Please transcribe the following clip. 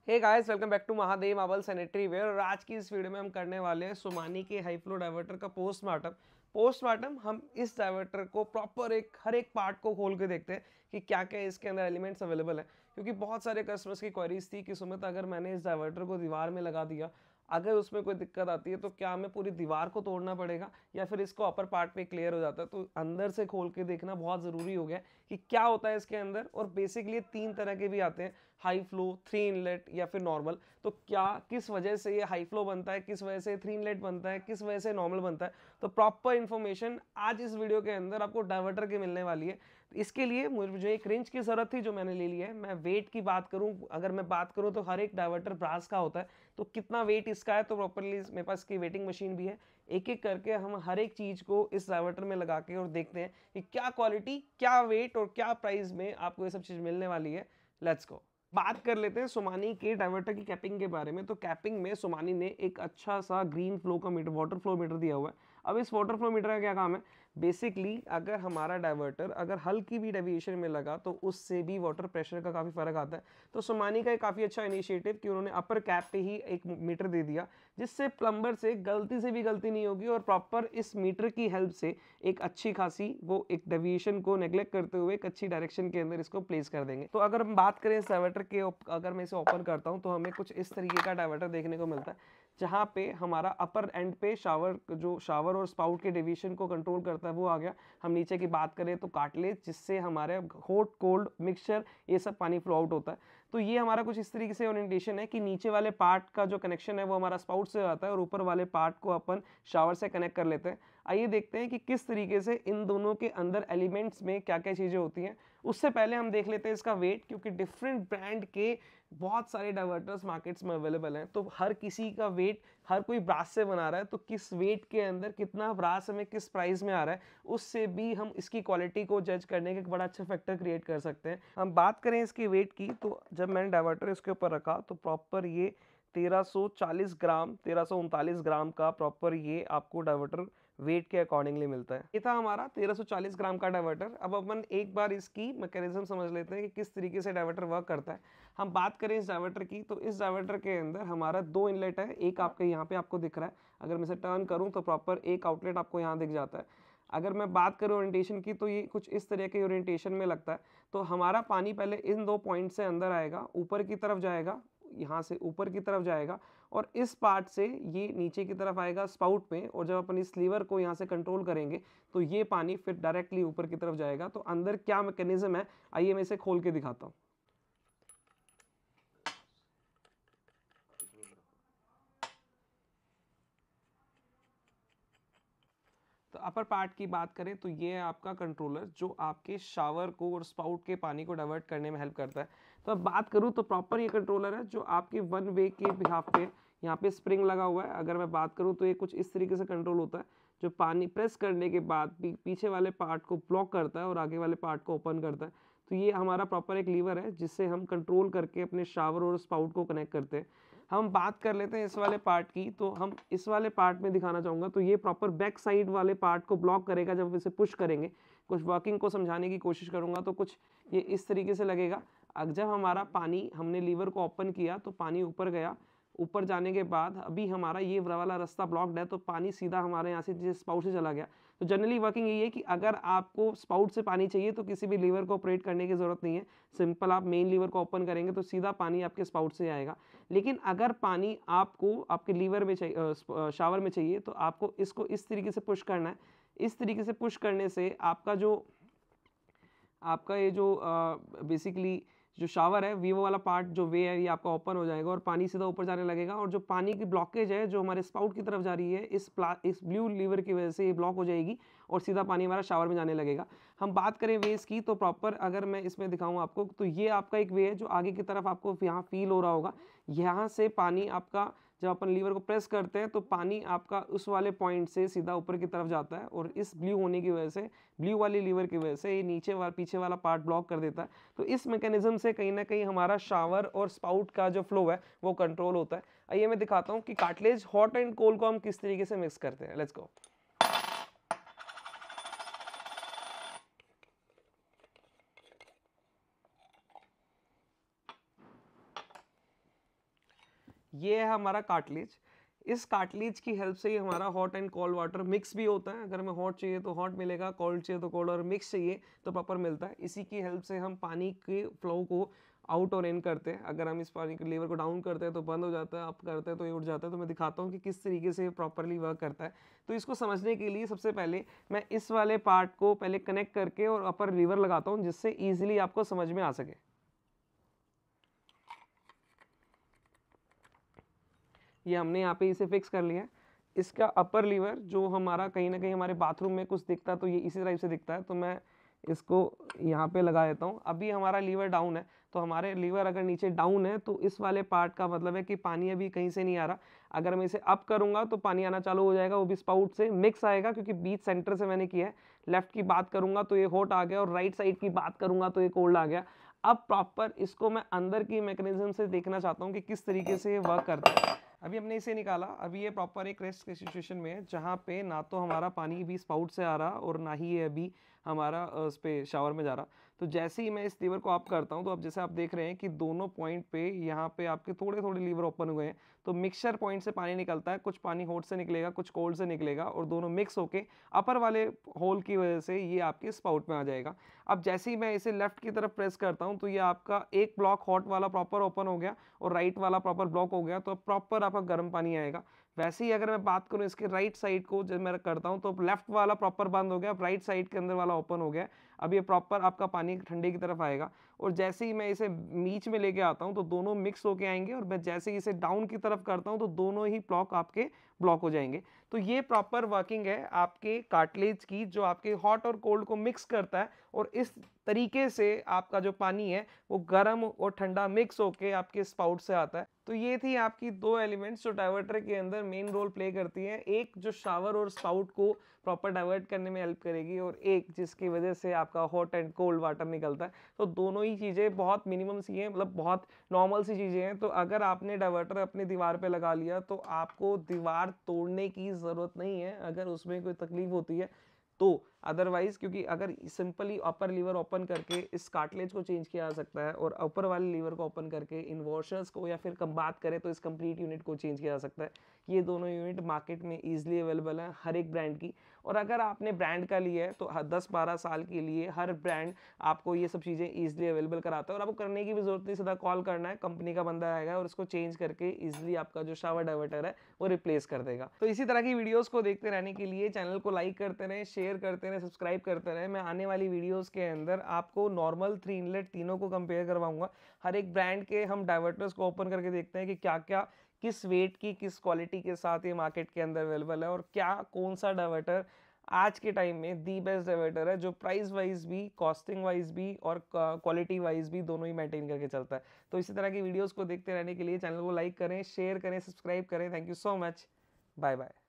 Hey guys, welcome back to Mahadev marble sanitary ware. और आज की इस वीडियो में हम करने वाले हैं सोमानी के हाई फ्लो डाइवर्टर का पोस्टमार्टम हम इस डाइवर्टर को प्रॉपर हर एक पार्ट को खोल के देखते हैं कि क्या क्या इसके अंदर एलिमेंट्स अवेलेबल है। क्योंकि बहुत सारे कस्टमर्स की क्वेरीज थी कि सुमित, अगर मैंने इस डाइवर्टर को दीवार में लगा दिया, अगर उसमें कोई दिक्कत आती है तो क्या हमें पूरी दीवार को तोड़ना पड़ेगा या फिर इसको अपर पार्ट पे क्लियर हो जाता है। तो अंदर से खोल के देखना बहुत ज़रूरी हो गया कि क्या होता है इसके अंदर। और बेसिकली 3 तरह के भी आते हैं, हाई फ्लो, 3 इनलेट या फिर नॉर्मल। तो क्या किस वजह से ये हाई फ्लो बनता है, किस वजह से 3 इनलेट बनता है, किस वजह से नॉर्मल बनता है, तो प्रॉपर इन्फॉर्मेशन आज इस वीडियो के अंदर आपको डाइवर्टर की मिलने वाली है। इसके लिए मुझे एक रेंज की ज़रूरत थी जो मैंने ले लिया है। मैं वेट की बात करूं, अगर मैं बात करूं तो हर एक डाइवर्टर ब्रास का होता है, तो कितना वेट इसका है, तो प्रॉपरली मेरे पास की वेटिंग मशीन भी है। एक एक करके हम हर एक चीज़ को इस डाइवर्टर में लगा के और देखते हैं कि क्या क्वालिटी, क्या वेट और क्या प्राइस में आपको ये सब चीज़ मिलने वाली है। Let's go. बात कर लेते हैं सोमानी के डाइवर्टर की कैपिंग के बारे में। तो कैपिंग में सोमानी ने एक अच्छा सा ग्रीन फ्लो का मीटर, वाटर फ्लो मीटर दिया हुआ है। अब इस वाटर फ्लो मीटर का क्या काम है? बेसिकली अगर हमारा डाइवर्टर अगर हल्की भी डेविएशन में लगा तो उससे भी वाटर प्रेशर का काफ़ी फर्क आता है। तो सोमानी का एक काफ़ी अच्छा इनिशिएटिव कि उन्होंने अपर कैप पे ही एक मीटर दे दिया, जिससे प्लम्बर से गलती से भी गलती नहीं होगी और प्रॉपर इस मीटर की हेल्प से एक अच्छी खासी वो एक डेविएशन को नेग्लेक्ट करते हुए एक अच्छी डायरेक्शन के अंदर इसको प्लेस कर देंगे। तो अगर हम बात करें इस डाइवर्टर के, अगर मैं इसे ओपन करता हूं तो हमें कुछ इस तरीके का डाइवर्टर देखने को मिलता है, जहां पे हमारा अपर एंड पे शावर और स्पाउट के डेविएशन को कंट्रोल करता है वो आ गया। हम नीचे की बात करें तो कार्टिलेज, जिससे हमारे हॉट कोल्ड मिक्सचर ये सब पानी फ्लो आउट होता है। तो ये हमारा कुछ इस तरीके से ओरिएंटेशन है कि नीचे वाले पार्ट का जो कनेक्शन है वो हमारा स्पाउट से आता है और ऊपर वाले पार्ट को अपन शावर से कनेक्ट कर लेते हैं। आइए देखते हैं कि किस तरीके से इन दोनों के अंदर एलिमेंट्स में क्या क्या चीज़ें होती हैं। उससे पहले हम देख लेते हैं इसका वेट, क्योंकि डिफरेंट ब्रांड के बहुत सारे डाइवर्टर्स मार्केट्स में अवेलेबल हैं। तो हर किसी का वेट, हर कोई ब्रास से बना रहा है, तो किस वेट के अंदर कितना ब्रास हमें किस प्राइस में आ रहा है, उससे भी हम इसकी क्वालिटी को जज करने का एक बड़ा अच्छा फैक्टर क्रिएट कर सकते हैं। हम बात करें इसकी वेट की, तो जब मैंने डाइवर्टर इसके ऊपर रखा तो प्रॉपर ये 1339 ग्राम का प्रॉपर ये आपको डाइवर्टर वेट के अकॉर्डिंगली मिलता है। ये था हमारा 1340 ग्राम का डाइवर्टर। अब अपन एक बार इसकी मैकेनिज्म समझ लेते हैं कि किस तरीके से डाइवर्टर वर्क करता है। हम बात करें इस डाइवर्टर की, तो इस डाइवर्टर के अंदर हमारा 2 इनलेट है। एक आपके यहाँ पे आपको दिख रहा है, अगर मैं इसे टर्न करूँ तो प्रॉपर एक आउटलेट आपको यहाँ दिख जाता है। अगर मैं बात करूँ ओरिएंटेशन की, तो ये कुछ इस तरह के ओरिएंटेशन में लगता है। तो हमारा पानी पहले इन 2 पॉइंट से अंदर आएगा, ऊपर की तरफ जाएगा, यहाँ से ऊपर की तरफ जाएगा और इस पार्ट से ये नीचे की तरफ आएगा स्पाउट में। और जब अपन इस लीवर को यहाँ से कंट्रोल करेंगे तो ये पानी फिर डायरेक्टली ऊपर की तरफ जाएगा। तो अंदर क्या मैकेनिज्म है, आइए मैं इसे खोल के दिखाता हूँ। तो अपर पार्ट की बात करें तो ये है आपका कंट्रोलर, जो आपके शावर को और स्पाउट के पानी को डाइवर्ट करने में हेल्प करता है। तो अब बात करूँ तो प्रॉपर ये कंट्रोलर है जो आपके वन वे के बिहाफ पे यहाँ पे स्प्रिंग लगा हुआ है। अगर मैं बात करूँ तो ये कुछ इस तरीके से कंट्रोल होता है, जो पानी प्रेस करने के बाद पीछे वाले पार्ट को ब्लॉक करता है और आगे वाले पार्ट को ओपन करता है। तो ये हमारा प्रॉपर एक लीवर है जिससे हम कंट्रोल करके अपने शावर और स्पाउट को कनेक्ट करते हैं। हम बात कर लेते हैं इस वाले पार्ट की, तो हम इस वाले पार्ट में दिखाना चाहूँगा। तो ये प्रॉपर बैक साइड वाले पार्ट को ब्लॉक करेगा जब इसे पुश करेंगे। कुछ वर्किंग को समझाने की कोशिश करूँगा तो कुछ ये इस तरीके से लगेगा। अब जब हमारा पानी, हमने लीवर को ओपन किया तो पानी ऊपर गया, ऊपर जाने के बाद अभी हमारा ये वाला रास्ता ब्लॉक्ड है, तो पानी सीधा हमारे यहाँ से स्पाउट से चला गया। तो जनरली वर्किंग यही है कि अगर आपको स्पाउट से पानी चाहिए तो किसी भी लीवर को ऑपरेट करने की ज़रूरत नहीं है, सिंपल आप मेन लीवर को ओपन करेंगे तो सीधा पानी आपके स्पाउट से आएगा। लेकिन अगर पानी आपको आपके लीवर में चाहिए, शावर में चाहिए, तो आपको इसको इस तरीके से पुश करना है। इस तरीके से पुश करने से आपका ये जो बेसिकली जो शावर है, वीवो वाला पार्ट जो वे है, ये आपका ओपन हो जाएगा और पानी सीधा ऊपर जाने लगेगा। और जो पानी की ब्लॉकेज है जो हमारे स्पाउट की तरफ जा रही है, इस ब्लू लीवर की वजह से ये ब्लॉक हो जाएगी और सीधा पानी हमारा शावर में जाने लगेगा। हम बात करें वेज की, तो प्रॉपर अगर मैं इसमें दिखाऊं आपको, तो ये आपका एक वे है जो आगे की तरफ आपको यहाँ फील हो रहा होगा। यहाँ से पानी आपका, जब अपन लीवर को प्रेस करते हैं तो पानी आपका उस वाले पॉइंट से सीधा ऊपर की तरफ जाता है और इस ब्लू होने की वजह से, ब्लू वाली लीवर की वजह से ये पीछे वाला पार्ट ब्लॉक कर देता है। तो इस मैकेनिज्म से कहीं ना कहीं हमारा शावर और स्पाउट का जो फ्लो है वो कंट्रोल होता है। आइए मैं दिखाता हूँ कि कार्टिलेज हॉट एंड कोल्ड को हम किस तरीके से मिक्स करते हैं। Let's go. ये है हमारा कार्टिलेज। इस कार्टिलेज की हेल्प से ही हमारा hot and cold water mix भी होता है। अगर हमें हॉट चाहिए तो हॉट मिलेगा, कोल्ड चाहिए तो कोल्ड, और मिक्स चाहिए तो प्रॉपर मिलता है। इसी की हेल्प से हम पानी के फ्लो को आउट और इन करते हैं। अगर हम इस पानी के लेवल को डाउन करते हैं तो बंद हो जाता है, अप करते हैं तो ये उठ जाता है। तो मैं दिखाता हूँ कि किस तरीके से प्रॉपरली वर्क करता है। तो इसको समझने के लिए सबसे पहले मैं इस वाले पार्ट को पहले कनेक्ट करके और अपर लीवर लगाता हूँ, जिससे ईजिली आपको समझ में आ सके। ये हमने यहाँ पे इसे फिक्स कर लिया है। इसका अपर लीवर जो हमारा कहीं ना कहीं हमारे बाथरूम में कुछ दिखता है तो ये इसी टाइप से दिखता है, तो मैं इसको यहाँ पे लगा देता हूँ। अभी हमारा लीवर डाउन है, तो हमारे लीवर अगर नीचे डाउन है तो इस वाले पार्ट का मतलब है कि पानी अभी कहीं से नहीं आ रहा। अगर मैं इसे अप करूँगा तो पानी आना चालू हो जाएगा, वो भी स्पाउट से मिक्स आएगा, क्योंकि बीच सेंटर से मैंने किया है। लेफ्ट की बात करूँगा तो ये हॉट आ गया, और राइट साइड की बात करूँगा तो ये कोल्ड आ गया। अब प्रॉपर इसको मैं अंदर की मैकेनिज्म से देखना चाहता हूँ कि किस तरीके से ये वर्क करता है। अभी हमने इसे निकाला, अभी ये प्रॉपर एक रेस्ट की सिचुएशन में है, जहाँ पे ना तो हमारा पानी भी स्पाउट से आ रहा और ना ही ये अभी हमारा उस पे शावर में जा रहा। तो जैसे ही मैं इस लीवर को अप करता हूँ तो अब जैसे आप देख रहे हैं कि दोनों पॉइंट पे यहाँ पे आपके थोड़े थोड़े लीवर ओपन हुए हैं। तो मिक्सचर पॉइंट से पानी निकलता है, कुछ पानी हॉट से निकलेगा, कुछ कोल्ड से निकलेगा, और दोनों मिक्स होके अपर वाले होल की वजह से ये आपके स्पाउट में आ जाएगा। अब जैसे ही मैं इसे लेफ्ट की तरफ प्रेस करता हूँ तो ये आपका एक ब्लॉक हॉट वाला प्रॉपर ओपन हो गया और राइट वाला प्रॉपर ब्लॉक हो गया, तो प्रॉपर आपका गर्म पानी आएगा। वैसे ही अगर मैं बात करूँ इसके राइट साइड को, जब मैं करता हूँ तो लेफ्ट वाला प्रॉपर बंद हो गया, राइट साइड के अंदर वाला ओपन हो गया। अब ये प्रॉपर आपका पानी ठंडे की तरफ आएगा, और जैसे ही मैं इसे बीच में लेके आता हूँ तो दोनों मिक्स होके आएंगे, और मैं जैसे ही इसे डाउन की तरफ करता हूँ तो दोनों ही ब्लॉक आपके ब्लॉक हो जाएंगे। तो ये प्रॉपर वर्किंग है आपके कार्टिलेज की, जो आपके हॉट और कोल्ड को मिक्स करता है, और इस तरीके से आपका जो पानी है वो गर्म और ठंडा मिक्स होके आपके स्पाउट से आता है। तो ये थी आपकी दो एलिमेंट्स जो डाइवर्टर के अंदर मेन रोल प्ले करती हैं, एक जो शावर और स्पाउट को प्रॉपर डाइवर्ट करने में हेल्प करेगी, और एक जिसकी वजह से आपका हॉट एंड कोल्ड वाटर निकलता है। तो दोनों ही चीज़ें बहुत मिनिमम सी हैं, मतलब बहुत नॉर्मल सी चीज़ें हैं। तो अगर आपने डाइवर्टर अपनी दीवार पे लगा लिया तो आपको दीवार तोड़ने की ज़रूरत नहीं है अगर उसमें कोई तकलीफ होती है तो। अदरवाइज, क्योंकि अगर सिंपली अपर लीवर ओपन करके इस कार्टिलेज को चेंज किया जा सकता है, और अपर वाले लीवर को ओपन करके इन वॉशर्स को, या फिर कम बात करें तो इस कंप्लीट यूनिट को चेंज किया जा सकता है। ये दोनों यूनिट मार्केट में ईजिली अवेलेबल है हर एक ब्रांड की। और अगर आपने ब्रांड का लिया है तो 10-12 साल के लिए हर ब्रांड आपको ये सब चीज़ें ईजिली अवेलेबल कराता है, और आपको करने की भी जरूरत नहीं, सीधा कॉल करना है, कंपनी का बंदा आएगा और इसको चेंज करके ईजिली आपका जो शावर डाइवर्टर है वो रिप्लेस कर देगा। तो इसी तरह की वीडियोस को देखते रहने के लिए चैनल को लाइक करते रहें, शेयर करते रहें, सब्सक्राइब करते रहें। मैं आने वाली वीडियोस के अंदर आपको नॉर्मल 3 इनलेट तीनों को कंपेयर करवाऊंगा। हर एक ब्रांड के हम डाइवर्टर्स को ओपन करके देखते हैं कि क्या क्या किस वेट की किस क्वालिटी के साथ ये मार्केट के अंदर अवेलेबल है, और क्या कौन सा डाइवर्टर आज के टाइम में दी बेस्ट डाइवर्टर है, जो प्राइस वाइज भी, कॉस्टिंग वाइज भी और क्वालिटी वाइज भी दोनों ही मेंटेन करके चलता है। तो इसी तरह की वीडियोस को देखते रहने के लिए चैनल को लाइक करें, शेयर करें, सब्सक्राइब करें। Thank you so much. Bye bye.